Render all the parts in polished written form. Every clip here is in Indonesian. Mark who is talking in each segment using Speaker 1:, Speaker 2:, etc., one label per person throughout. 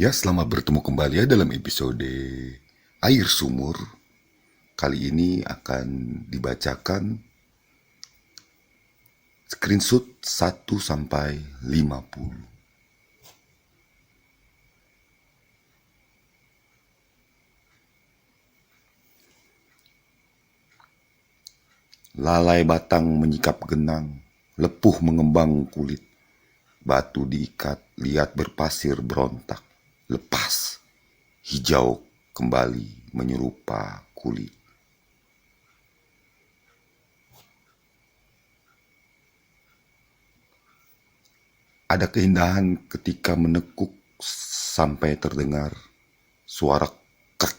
Speaker 1: Ya, selamat bertemu kembali ya dalam episode Air Sumur. Kali ini akan dibacakan screenshot 1-50. Lalai batang menyikap genang, lepuh mengembang kulit. Batu diikat, liat berpasir berontak. Lepas, hijau kembali menyerupa kulit. Ada keindahan ketika menekuk sampai terdengar suara kek.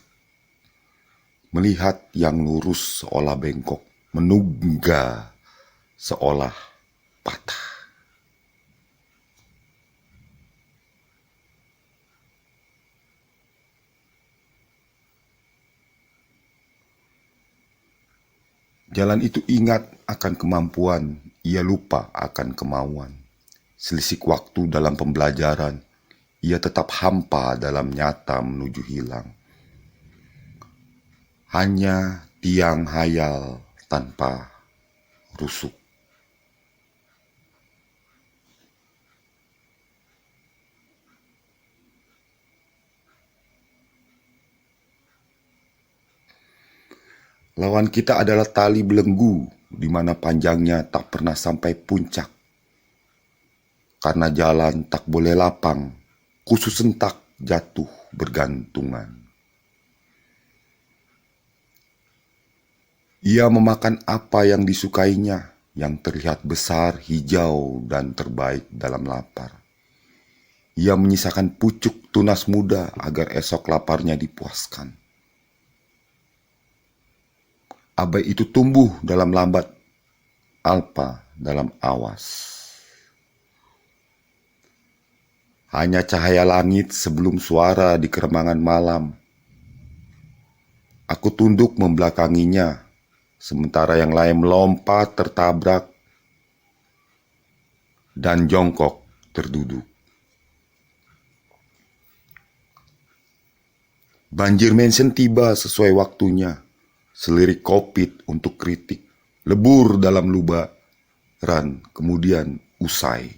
Speaker 1: Melihat yang lurus seolah bengkok, menungga seolah patah. Jalan itu ingat akan kemampuan, ia lupa akan kemauan. Selisih waktu dalam pembelajaran, ia tetap hampa dalam nyata menuju hilang. Hanya tiang hayal tanpa rusuk. Lawan kita adalah tali belenggu, di mana panjangnya tak pernah sampai puncak. Karena jalan tak boleh lapang, khusus sentak jatuh bergantungan. Ia memakan apa yang disukainya, yang terlihat besar, hijau, dan terbaik dalam lapar. Ia menyisakan pucuk tunas muda agar esok laparnya dipuaskan. Abai itu tumbuh dalam lambat, alpa dalam awas. Hanya cahaya langit sebelum suara di keremangan malam. Aku tunduk membelakanginya, sementara yang lain melompat tertabrak dan jongkok terduduk. Banjir mention tiba sesuai waktunya, selirik kopit untuk kritik, lebur dalam lubaran, kemudian usai.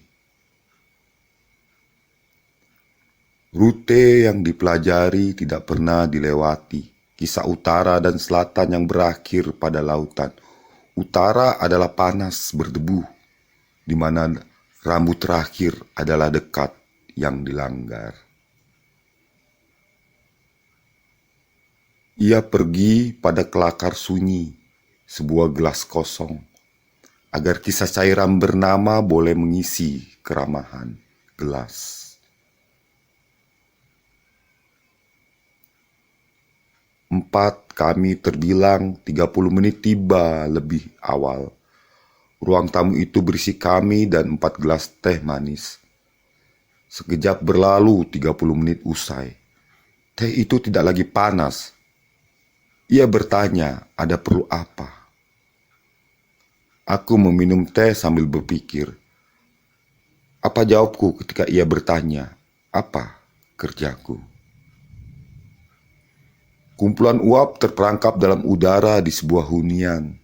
Speaker 1: Rute yang dipelajari tidak pernah dilewati, kisah utara dan selatan yang berakhir pada lautan. Utara adalah panas berdebu, di mana rambut terakhir adalah dekat yang dilanggar. Ia pergi pada kelakar sunyi, sebuah gelas kosong, agar kisah cairan bernama boleh mengisi keramahan gelas. Kami terbilang 30 menit tiba lebih awal. Ruang tamu itu berisi kami dan 4 gelas teh manis. Sekejap berlalu 30 menit usai. Teh itu tidak lagi panas. Ia bertanya, ada perlu apa? Aku meminum teh sambil berpikir. Apa jawabku ketika ia bertanya, apa kerjaku? Kumpulan uap terperangkap dalam udara di sebuah hunian.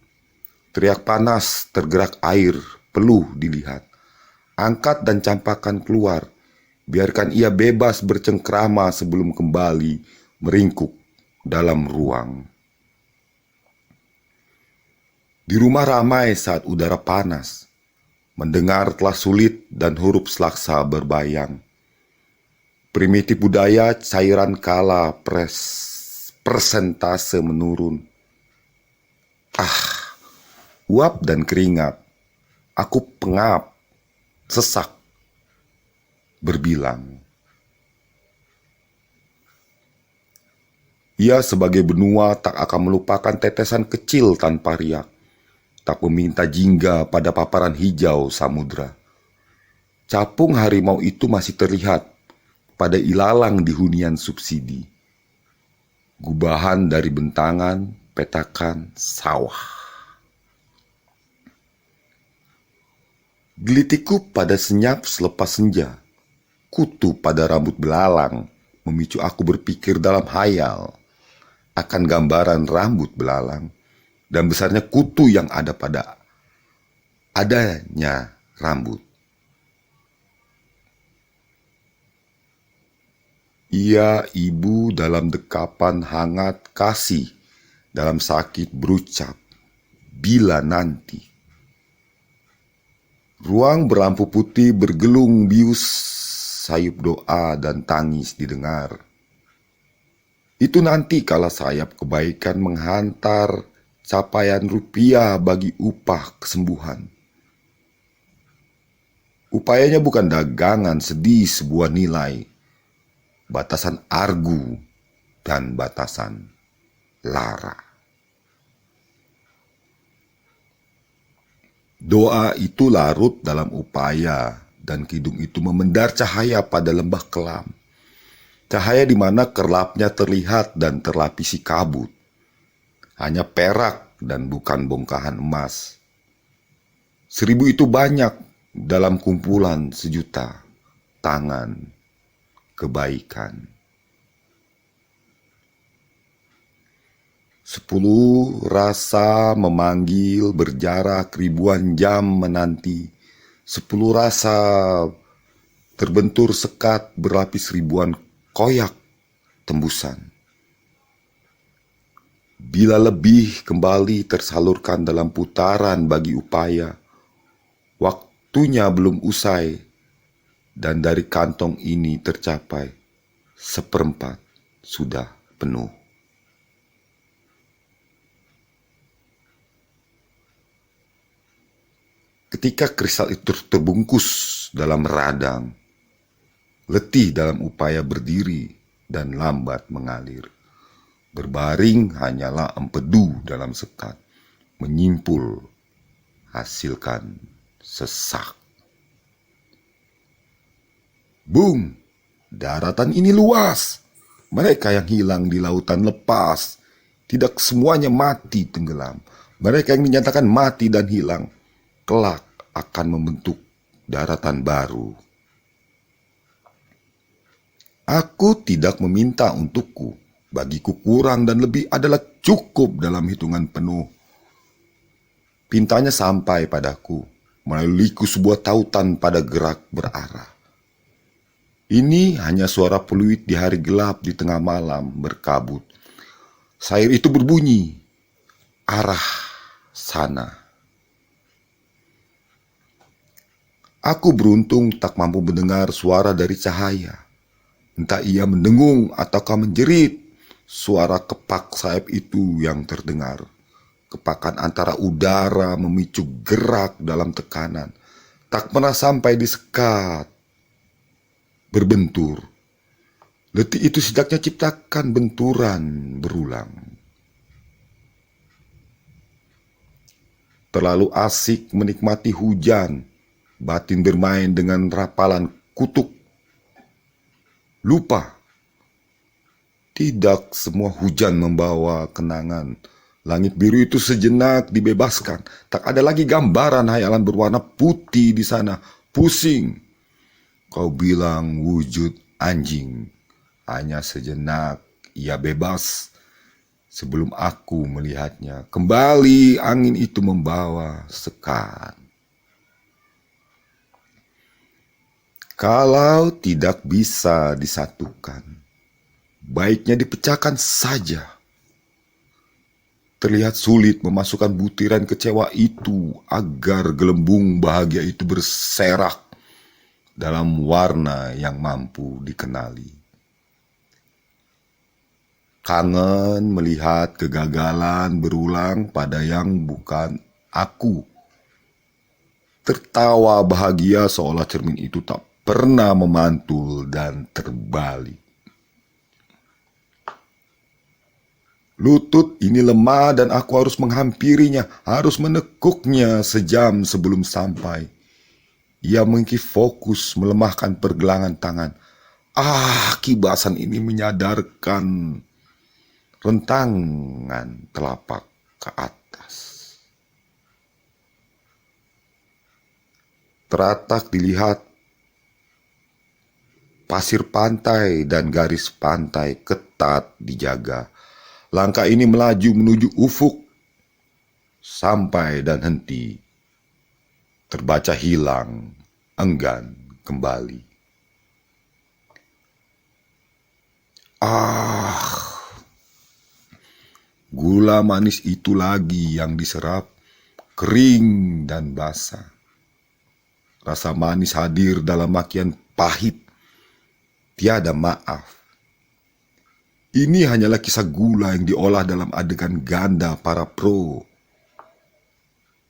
Speaker 1: Teriak panas, tergerak air, peluh dilihat. Angkat dan campakkan keluar. Biarkan ia bebas bercengkrama sebelum kembali meringkuk dalam ruang. Di rumah ramai saat udara panas. Mendengar telah sulit dan huruf selaksa berbayang. Primitif budaya cairan kala persentase menurun. Uap dan keringat. Aku pengap, sesak, berbilang. Ia sebagai benua tak akan melupakan tetesan kecil tanpa riak. Tak meminta jingga pada paparan hijau samudra. Capung harimau itu masih terlihat pada ilalang di hunian subsidi. Gubahan dari bentangan, petakan, sawah. Gelitiku pada senyap selepas senja, kutu pada rambut belalang, memicu aku berpikir dalam hayal akan gambaran rambut belalang dan besarnya kutu yang ada pada adanya rambut. Ia ibu dalam dekapan hangat kasih, dalam sakit berucap, bila nanti. Ruang berlampu putih bergelung bius, sayup doa dan tangis didengar. Itu nanti kala sayap kebaikan menghantar capaian rupiah bagi upah kesembuhan. Upayanya bukan dagangan sedih sebuah nilai, batasan argu dan batasan lara. Doa itu larut dalam upaya, dan kidung itu memendar cahaya pada lembah kelam. Cahaya di mana kerlapnya terlihat dan terlapisi kabut. Hanya perak dan bukan bongkahan emas. 1000 itu banyak dalam kumpulan sejuta tangan kebaikan. 10 rasa memanggil berjarak ribuan jam menanti. 10 rasa terbentur sekat berlapis ribuan koyak tembusan. Bila lebih kembali tersalurkan dalam putaran bagi upaya, waktunya belum usai, dan dari kantong ini tercapai 1/4 sudah penuh. Ketika kristal itu terbungkus dalam radang, letih dalam upaya berdiri dan lambat mengalir. Berbaring hanyalah empedu dalam sekat, menyimpul, hasilkan sesak. Bung, daratan ini luas. Mereka yang hilang di lautan lepas, tidak semuanya mati tenggelam. Mereka yang dinyatakan mati dan hilang, kelak akan membentuk daratan baru. Aku tidak meminta untukku, bagiku kurang dan lebih adalah cukup dalam hitungan penuh. Pintanya sampai padaku, melaluiku sebuah tautan pada gerak berarah. Ini hanya suara peluit di hari gelap di tengah malam berkabut. Sair itu berbunyi, arah sana. Aku beruntung tak mampu mendengar suara dari cahaya. Entah ia mendengung ataukah menjerit, suara kepak sayap itu yang terdengar. Kepakan antara udara memicu gerak dalam tekanan. Tak pernah sampai di sekat. Berbentur. Letih itu setidaknya ciptakan benturan berulang. Terlalu asik menikmati hujan, batin bermain dengan rapalan kutuk. Lupa, tidak semua hujan membawa kenangan. Langit biru itu sejenak dibebaskan. Tak ada lagi gambaran hayalan berwarna putih di sana. Pusing. Kau bilang wujud anjing. Hanya sejenak ia bebas. Sebelum aku melihatnya, kembali angin itu membawa sekat. Kalau tidak bisa disatukan, baiknya dipecahkan saja. Terlihat sulit memasukkan butiran kecewa itu agar gelembung bahagia itu berserak dalam warna yang mampu dikenali. Kangen melihat kegagalan berulang pada yang bukan aku. Tertawa bahagia seolah cermin itu tak pernah memantul dan terbalik. Lutut ini lemah dan aku harus menghampirinya, harus menekuknya sejam sebelum sampai. Ia mengki fokus melemahkan pergelangan tangan. Kibasan ini menyadarkan rentangan telapak ke atas. Teratak dilihat pasir pantai dan garis pantai ketat dijaga. Langkah ini melaju menuju ufuk, sampai dan henti, terbaca hilang, enggan kembali. Gula manis itu lagi yang diserap, kering dan basah. Rasa manis hadir dalam makian pahit, tiada maaf. Ini hanyalah kisah gula yang diolah dalam adegan ganda para pro.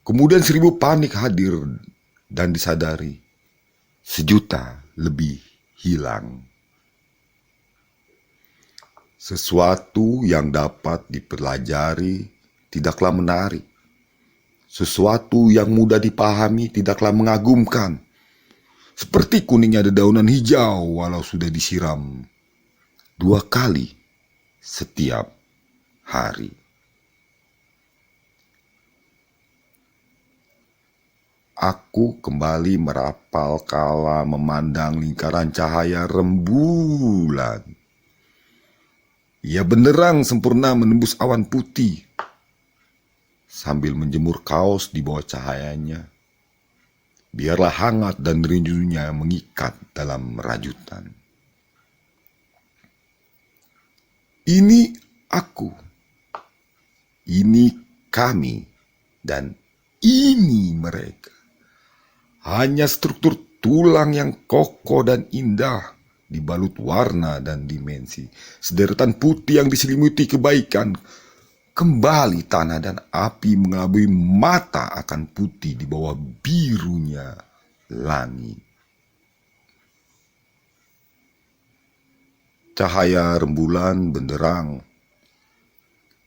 Speaker 1: Kemudian 1000 panik hadir dan disadari 1.000.000 lebih hilang. Sesuatu yang dapat dipelajari tidaklah menarik. Sesuatu yang mudah dipahami tidaklah mengagumkan. Seperti kuningnya dedaunan hijau walau sudah disiram 2 kali setiap hari. Aku kembali merapal kala memandang lingkaran cahaya rembulan. Ia benderang sempurna menembus awan putih. Sambil menjemur kaos di bawah cahayanya, biarlah hangat dan rindunya mengikat dalam rajutan. Ini aku, ini kami, dan ini mereka. Hanya struktur tulang yang kokoh dan indah, dibalut warna dan dimensi. Sederetan putih yang diselimuti kebaikan. Kembali tanah dan api mengelabui mata akan putih di bawah birunya langit. Cahaya rembulan benderang.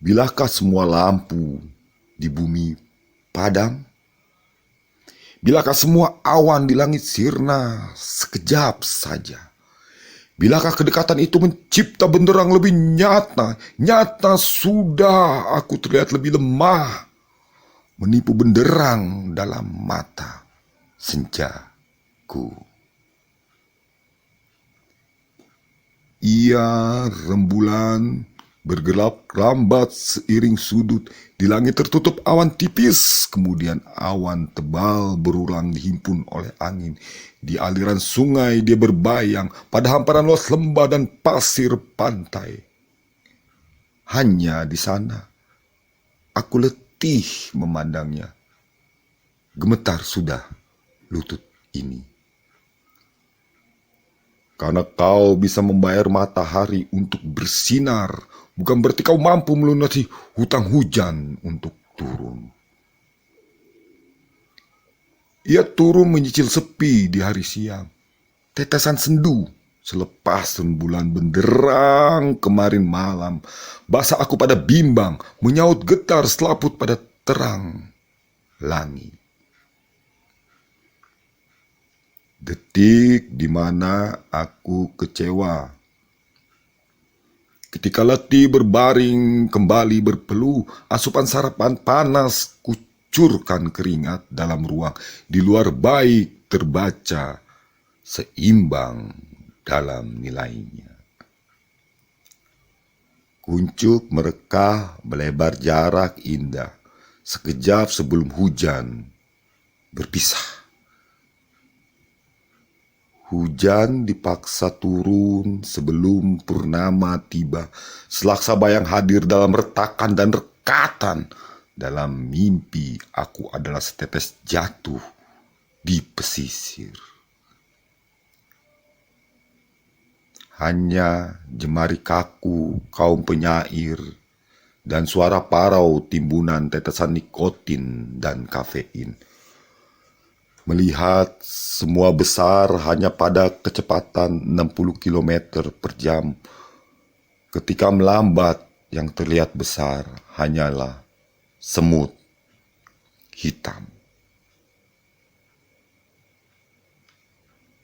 Speaker 1: Bilakah semua lampu di bumi padam? Bilakah semua awan di langit sirna sekejap saja? Bilakah kedekatan itu mencipta benderang lebih nyata? Nyata sudah aku terlihat lebih lemah, menipu benderang dalam mata senjaku. Ia rembulan bergelap lambat seiring sudut. Di langit tertutup awan tipis, kemudian awan tebal berulang dihimpun oleh angin. Di aliran sungai dia berbayang pada hamparan luas lembah dan pasir pantai. Hanya di sana aku letih memandangnya. Gemetar sudah lutut ini. Karena kau bisa membayar matahari untuk bersinar, bukan berarti kau mampu melunasi hutang hujan untuk turun. Ia turun menyicil sepi di hari siang. Tetesan sendu selepas rembulan benderang kemarin malam. Basah aku pada bimbang, menyaut getar selaput pada terang langit. Detik di mana aku kecewa. Ketika letih berbaring kembali berpeluh, asupan sarapan panas kucurkan keringat dalam ruang. Di luar baik terbaca seimbang dalam nilainya. Kuncup merekah melebar jarak indah. Sekejap sebelum hujan berpisah. Hujan dipaksa turun sebelum purnama tiba. Selaksa bayang hadir dalam retakan dan rekatan. Dalam mimpi aku adalah setetes jatuh di pesisir. Hanya jemari kaku kaum penyair dan suara parau timbunan tetesan nikotin dan kafein. Melihat semua besar hanya pada kecepatan 60 km per jam. Ketika melambat, yang terlihat besar hanyalah semut hitam.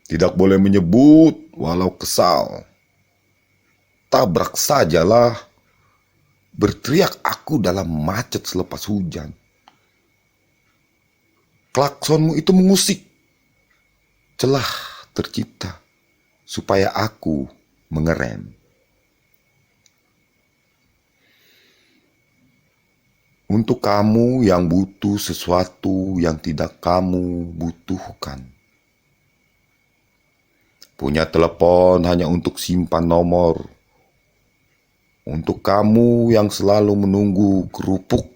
Speaker 1: Tidak boleh menyebut walau kesal. Tabrak sajalah. Berteriak aku dalam macet selepas hujan. Klaksonmu itu mengusik. Celah tercipta. supaya aku mengerem. Untuk kamu yang butuh sesuatu yang tidak kamu butuhkan. Punya telepon hanya untuk simpan nomor. Untuk kamu yang selalu menunggu kerupuk.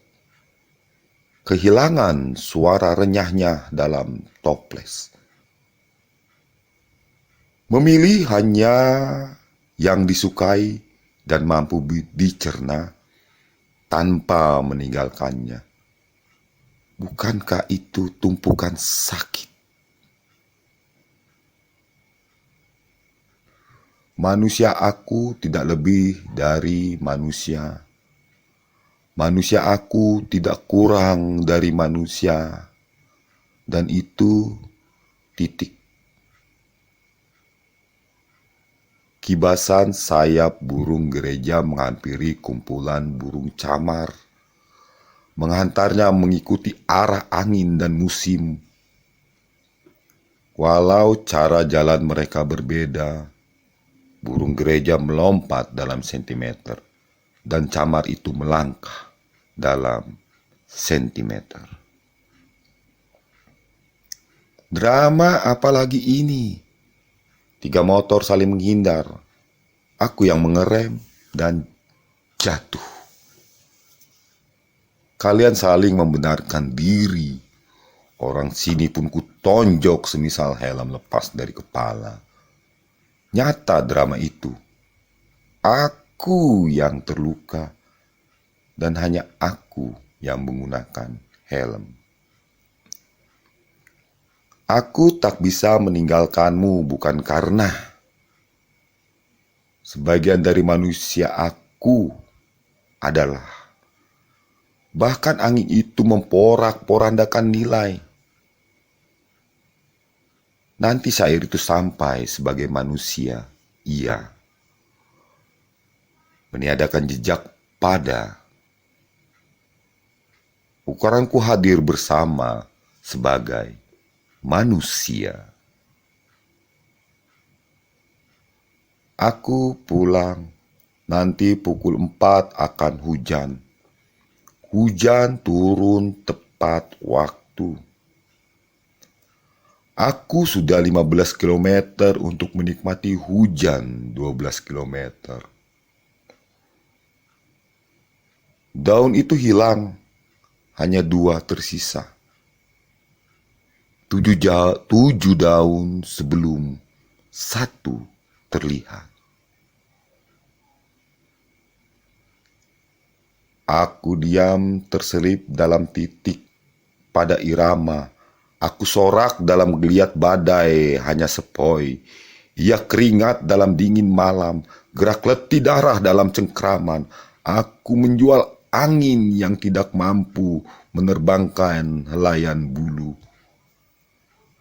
Speaker 1: Kehilangan suara renyahnya dalam toples. Memilih hanya yang disukai dan mampu dicerna tanpa meninggalkannya. Bukankah itu tumpukan sakit? Manusia aku tidak lebih dari manusia. Manusia aku tidak kurang dari manusia. Dan itu titik. Kibasan sayap burung gereja menghampiri kumpulan burung camar. Menghantarnya mengikuti arah angin dan musim. Walau cara jalan mereka berbeda, burung gereja melompat dalam sentimeter. Dan camar itu melangkah dalam sentimeter. Drama apalagi ini? 3 motor saling menghindar. Aku yang mengerem dan jatuh. Kalian saling membenarkan diri. Orang sini pun kutonjok semisal helm lepas dari kepala. Nyata drama itu. Aku yang terluka dan hanya aku yang menggunakan helm. Aku tak bisa meninggalkanmu bukan karena sebagian dari manusia aku adalah bahkan angin itu memporak-porandakan nilai. Nanti syair itu sampai sebagai manusia, ia meniadakan jejak pada. Ukuranku hadir bersama sebagai manusia. Aku pulang, nanti pukul 4 akan hujan. Hujan turun tepat waktu. Aku sudah 15 km untuk menikmati hujan 12 km. Daun itu hilang, hanya 2 tersisa. 7 daun sebelum 1 terlihat. Aku diam terselip dalam titik pada irama. Aku sorak dalam geliat badai hanya sepoi. Ia keringat dalam dingin malam, gerak letih darah dalam cengkraman. Aku menjual angin yang tidak mampu menerbangkan helaian bulu.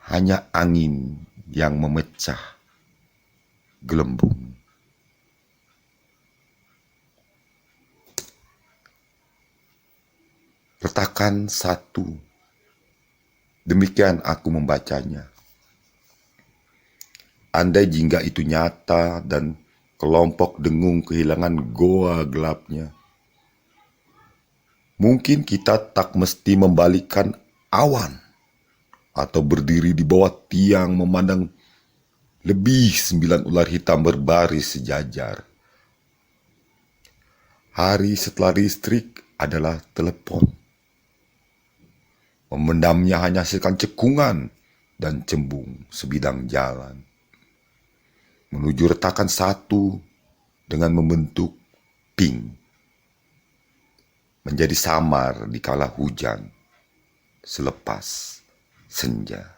Speaker 1: Hanya angin yang memecah gelembung. Retakan 1. Demikian aku membacanya. Andai jingga itu nyata dan kelompok dengung kehilangan goa gelapnya. Mungkin kita tak mesti membalikkan awan atau berdiri di bawah tiang memandang lebih 9 ular hitam berbaris sejajar. Hari setelah listrik adalah telepon. Memendamnya hanya sekan cekungan dan cembung sebidang jalan. Menuju retakan 1 dengan membentuk ping. Menjadi samar di kala hujan selepas senja.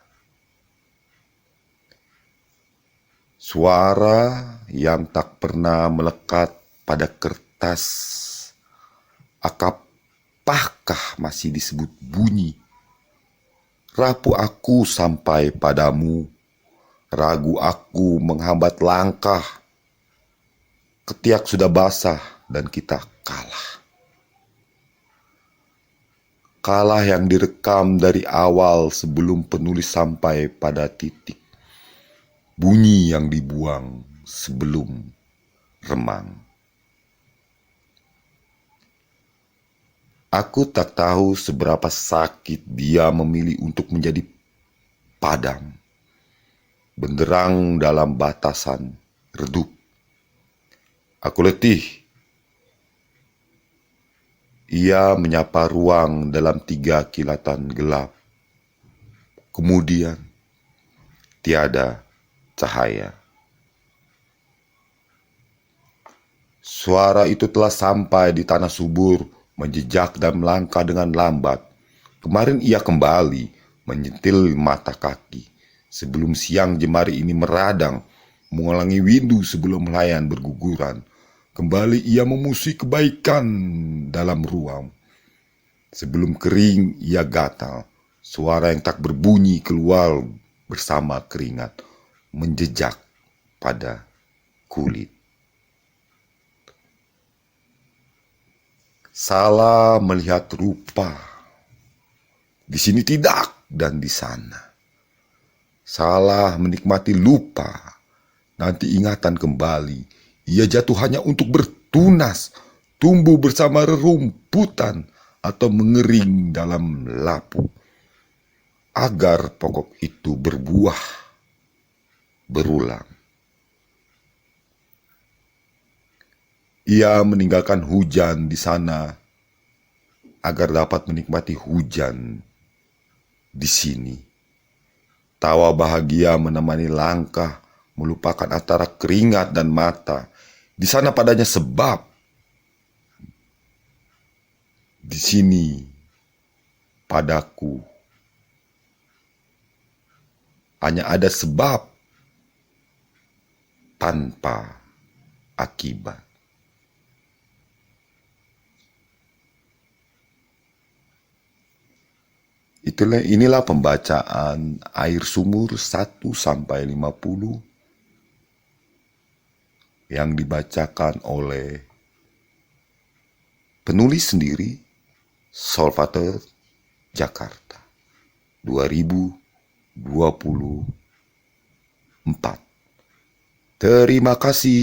Speaker 1: Suara yang tak pernah melekat pada kertas. Apakah masih disebut bunyi? Rapuh aku sampai padamu, ragu aku menghambat langkah. Ketiak sudah basah dan kita kalah. Kalah yang direkam dari awal sebelum penulis sampai pada titik. bunyi yang dibuang sebelum remang. Aku tak tahu seberapa sakit dia memilih untuk menjadi padam, benderang dalam batasan redup. Aku letih. Ia menyapa ruang dalam 3 kilatan gelap. Kemudian, tiada cahaya. Suara itu telah sampai di tanah subur, menjejak dan melangkah dengan lambat. Kemarin ia kembali menyentil mata kaki. Sebelum siang jemari ini meradang, mengulangi windu sebelum layan berguguran. Kembali ia memusuhi kebaikan dalam ruang. Sebelum kering ia gatal. Suara yang tak berbunyi keluar bersama keringat, menjejak pada kulit. Salah melihat rupa. Di sini tidak dan di sana. Salah menikmati lupa. Nanti ingatan kembali. Ia jatuh hanya untuk bertunas, tumbuh bersama rerumputan atau mengering dalam lapu. Agar pokok itu berbuah, berulang. Ia meninggalkan hujan di sana agar dapat menikmati hujan di sini. Tawa bahagia menemani langkah, melupakan antara keringat dan mata. Di sana padanya sebab. Di sini padaku hanya ada sebab tanpa akibat. Inilah pembacaan Air Sumur 1-50 yang dibacakan oleh penulis sendiri, Solvater, Jakarta, 2024. Terima kasih.